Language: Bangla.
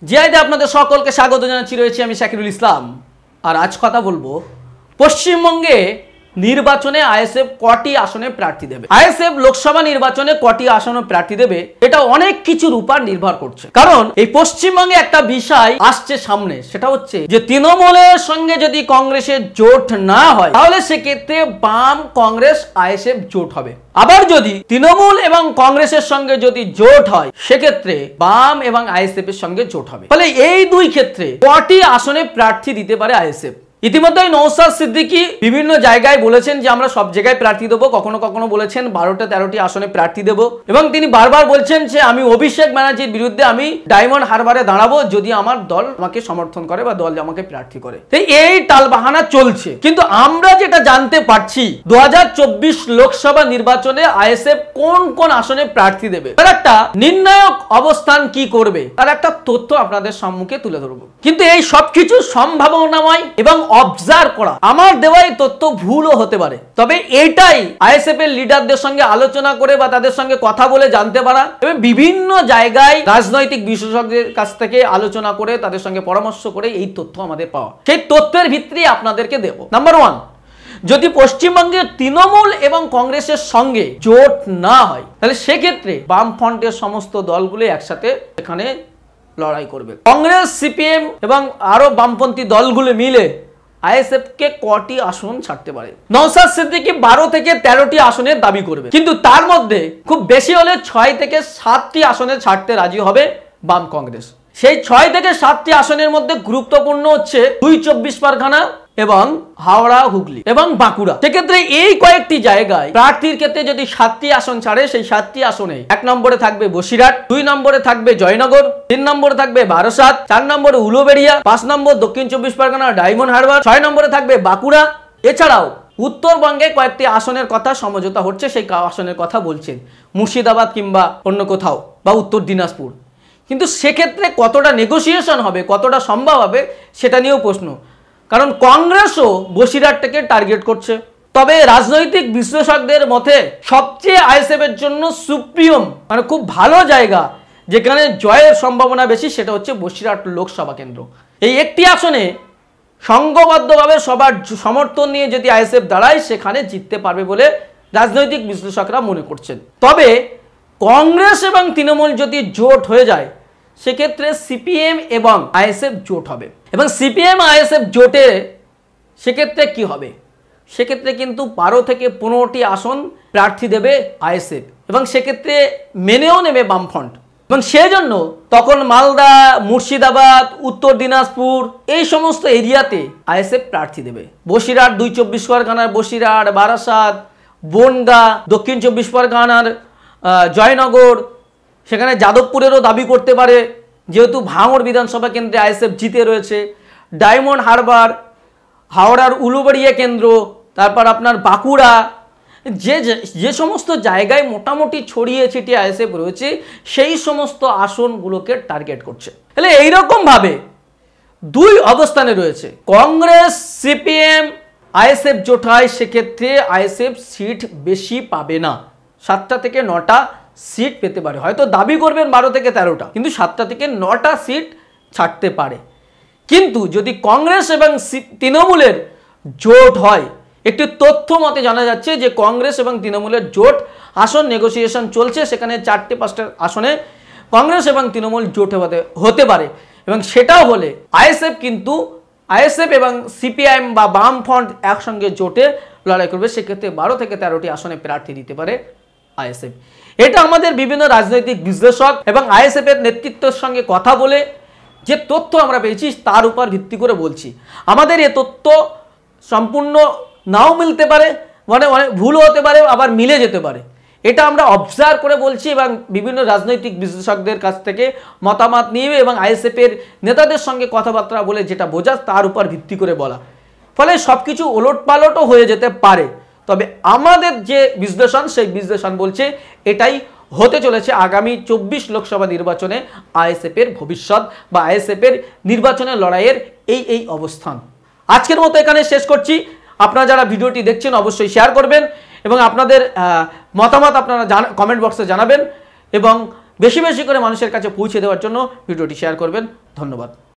জিআইতে আপনাদের সকলকে স্বাগত জানাচ্ছি। রয়েছে আমি শাকিরুল ইসলাম। আর আজ কথা বলবো পশ্চিমবঙ্গে নির্বাচনে আইএসএফ কটি আসনে প্রার্থী দেবে। আইএসএফ লোকসভা নির্বাচনে কটি আসনে প্রার্থী দেবে এটা অনেক কিছুর উপর নির্ভর করছে। কারণ এই পশ্চিমবঙ্গে একটা বিষয় আসছে সামনে, সেটা হচ্ছে যে তৃণমূলের সঙ্গে যদি কংগ্রেসের জোট না হয় তাহলে সেক্ষেত্রে বাম কংগ্রেস আইএসএফ জোট হবে। আবার যদি তৃণমূল এবং কংগ্রেসের সঙ্গে যদি জোট হয় সেক্ষেত্রে বাম এবং আইএসএফ এর সঙ্গে জোট হবে। ফলে এই দুই ক্ষেত্রে কটি আসনে প্রার্থী দিতে পারে আইএসএফ। ইতিমধ্যে নওশাদ সিদ্দিকী বিভিন্ন জায়গায় বলেছেন যে আমরা সব জায়গায় প্রার্থী দেবো, কখনো কখনো বলেছেন 12-13টি আসনে প্রার্থী দেবো এবং তিনি বারবার বলছেন যে আমি অভিষেক ব্যানার্জির বিরুদ্ধে আমি ডায়মন্ড হারবারে দাঁড়াবো যদি আমার দল আমাকে সমর্থন করে বা দল আমাকে প্রার্থী করে। এই টালবাহানা চলছে, কিন্তু আমরা যেটা জানতে পারছি 2024 লোকসভা নির্বাচনে আইএসএফ কোন কোন আসনে প্রার্থী দেবে, তার একটা নির্ণায়ক অবস্থান কি করবে তার একটা তথ্য আপনাদের সম্মুখে তুলে ধরবো। কিন্তু এই সবকিছু সম্ভাবনাময় এবং অবজার্ভ করা, আমার দেওয়া এই তথ্য ভুলও হতে পারে, তবে এটাই আইএসএফ এর লিডারদের সঙ্গে আলোচনা করে বা তাদের সঙ্গে কথা বলে জানতে পারা এবং বিভিন্ন জায়গায় রাজনৈতিক বিশেষজ্ঞদের কাছ থেকে আলোচনা করে তাদের সঙ্গে পরামর্শ করে এই তথ্য আমাদের পাওয়া। সেই তথ্যের ভিত্তিতে আপনাদেরকে দেব। নাম্বার 1, যদি পশ্চিমবঙ্গের তৃণমূল এবং কংগ্রেসের সঙ্গে জোট না হয় তাহলে সেক্ষেত্রে বামফ্রন্টের সমস্ত দলগুলো একসাথে এখানে লড়াই করবে। কংগ্রেস, সিপিএম এবং আরো বামপন্থী দলগুলো মিলে আইএসএফ কে কটি আসন ছাড়তে পারে। নওশাদ সিদ্দিকী 12 থেকে 13টি আসনের দাবি করবে, কিন্তু তার মধ্যে খুব বেশি হলে 6 থেকে 7টি আসনে ছাড়তে রাজি হবে বাম কংগ্রেস। সেই 6 থেকে 7টি আসনের মধ্যে গুরুত্বপূর্ণ হচ্ছে 2 24 পরগনা এবং হাওড়া, হুগলি এবং বাঁকুড়া। সেক্ষেত্রে এই কয়েকটি জায়গায় প্রার্থীর ক্ষেত্রে যদি 7টি আসন ছাড়ে সেই 7টি আসনে 1 নম্বরে থাকবে বসিরহাট, 2 নম্বরে থাকবে জয়নগর, 3 নম্বরে থাকবে বারাসাত, 4 নম্বরে উলুবেড়িয়া, 5 নম্বর দক্ষিণ 24 পরগনা ডায়মন্ড হারবার, 6 নম্বরে থাকবে বাঁকুড়া। এছাড়াও উত্তরবঙ্গে কয়েকটি আসনের কথা সমঝোতা হচ্ছে, সেই আসনের কথা বলছেন মুর্শিদাবাদ কিংবা অন্য কোথাও বা উত্তর দিনাজপুর। কিন্তু সেক্ষেত্রে কতটা নেগোসিয়েশন হবে, কতটা সম্ভব হবে সেটা নিয়েও প্রশ্ন, কারণ কংগ্রেসও বসিরহাটটাকে টার্গেট করছে। তবে রাজনৈতিক বিশ্লেষকদের মতে সবচেয়ে আইএসএফ এর জন্য সুপ্রিম মানে খুব ভালো জায়গা যেখানে জয়ের সম্ভাবনা বেশি সেটা হচ্ছে বসিরহাট লোকসভা কেন্দ্র। এই একটি আসনে সংঘবদ্ধভাবে সবার সমর্থন নিয়ে যদি আইএসএফ দাঁড়ায় সেখানে জিততে পারবে বলে রাজনৈতিক বিশ্লেষকরা মনে করছেন। তবে কংগ্রেস এবং তৃণমূল যদি জোট হয়ে যায় সেক্ষেত্রে সিপিএম এবং আইএসএফ জোট হবে এবং সিপিএম আইএসএফ জোটে সেক্ষেত্রে কি হবে, সেক্ষেত্রে কিন্তু 12 থেকে 15টি আসন প্রার্থী দেবে আইএসএফ এবং সেক্ষেত্রে মেনেও নেবে বামফ্রন্ট এবং সেজন্য তখন মালদা, মুর্শিদাবাদ, উত্তর দিনাজপুর এই সমস্ত এরিয়াতে আইএসএফ প্রার্থী দেবে। বসিরহাট 2 24 পরগনার বসিরহাট, বারাসাত, বনগাঁ, দক্ষিণ 24 পরগনার জয়নগর, সেখানে যাদবপুরেরও দাবি করতে পারে যেহেতু ভাঙড় বিধানসভা কেন্দ্রে আইএসএফ জিতে রয়েছে, ডায়মন্ড হারবার, হাওড়ার উলুবেড়িয়া কেন্দ্র, তারপর আপনার বাঁকুড়া, যে সমস্ত জায়গায় মোটামুটি ছড়িয়ে ছিটিয়ে আইএসএফ রয়েছে সেই সমস্ত আসনগুলোকে টার্গেট করছে। তাহলে এইরকমভাবে দুই অবস্থানে রয়েছে কংগ্রেস, সিপিএম, আইএসএফ জোট হয় সেক্ষেত্রে আইএসএফ সিট বেশি পাবে না, 7টা থেকে 9টা সিট পেতে পারে। হয়তো দাবি করবেন 12 থেকে 13টা, কিন্তু 7টা থেকে 9টা সিট ছাড়তে পারে। কিন্তু যদি কংগ্রেস এবং তৃণমূলের জোট হয়, একটি তথ্য মতে জানা যাচ্ছে যে কংগ্রেস এবং তৃণমূলের জোট আসন নেগোসিয়েশন চলছে, সেখানে 4-5টা আসনে কংগ্রেস এবং তৃণমূল জোট হতে পারে এবং সেটাও হলে আইএসএফ এবং সিপিআইএম বা বামফ্রন্ট একসঙ্গে জোটে লড়াই করবে। সেক্ষেত্রে 12 থেকে 13টি আসনে প্রার্থী দিতে পারে আইএসএফ। এটা আমাদের বিভিন্ন রাজনৈতিক বিশ্লেষক এবং আইএসএফ এর নেতৃত্বের সঙ্গে কথা বলে যে তথ্য আমরা পেয়েছি তার উপর ভিত্তি করে বলছি। আমাদের এই তথ্য সম্পূর্ণ নাও মিলতে পারে, মানে ভুল হতে পারে, আবার মিলে যেতে পারে। এটা আমরা অবজার্ভ করে বলছি এবং বিভিন্ন রাজনৈতিক বিশ্লেষকদের কাছ থেকে মতামত নিয়ে এবং আইএসএফ এর নেতাদের সঙ্গে কথাবার্তা বলে যেটা বোঝা তার উপর ভিত্তি করে বলা, ফলে সবকিছু ওলটপালটও হয়ে যেতে পারে। তবে আমাদের যে বিশ্লেষণ সেই বিশ্লেষণ বলছে এটাই হতে চলেছে আগামী 24 লোকসভা নির্বাচনে আইএসএফ এর ভবিষ্যৎ বা আইএসএফ এর নির্বাচনের লড়াইয়ের এই অবস্থান। আজকের মতো এখানে শেষ করছি। আপনারা যারা ভিডিওটি দেখছেন অবশ্যই শেয়ার করবেন এবং আপনাদের মতামত আপনারা কমেন্ট বক্সে জানাবেন এবং বেশি বেশি করে মানুষের কাছে পৌঁছে দেওয়ার জন্য ভিডিওটি শেয়ার করবেন। ধন্যবাদ।